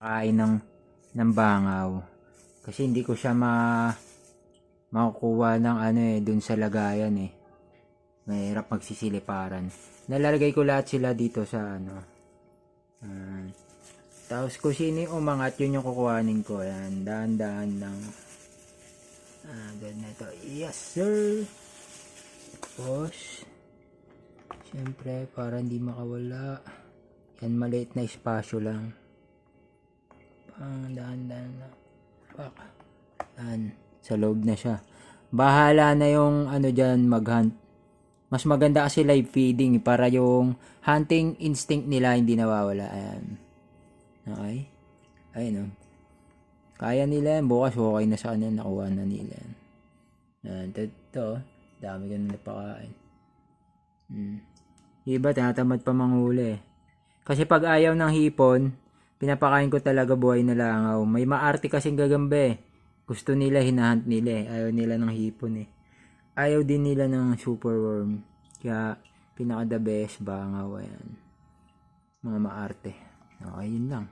kain ng bangaw. Kasi hindi ko siya makukuha ng dun sa lagayan eh. Mahirap magsisiliparan. Nalalagay ko lahat sila dito sa tapos kung sino yung umangat, yun yung kukuhanin ko. Ayan, dahan-dahan lang. Ganito. Yes, sir! Tapos, siyempre, para hindi makawala. Yan, maliit na espasyo lang. Dahan-dahan lang. Pak. Yan, sa loob na siya. Bahala na yung dyan mag-hunt. Mas maganda kasi live feeding para yung hunting instinct nila hindi nawawala. Ayan. Okay? Ayun. Kaya nila yan. Bukas okay na sa kanila. Nakuha na nila yan. Ayan. Ito. Dami ka na napakain. Iba, tinatamad pa manghuli. Kasi pag ayaw ng hipon, pinapakain ko talaga buhay na langaw. May maarte kasing gagambe. Gusto nila, hinahunt nila eh. Ayaw nila ng hipon eh. Ayaw din nila ng superworm. Kaya, pinaka the best bangaw. Ayan. Mga maarte. Okay, yun lang.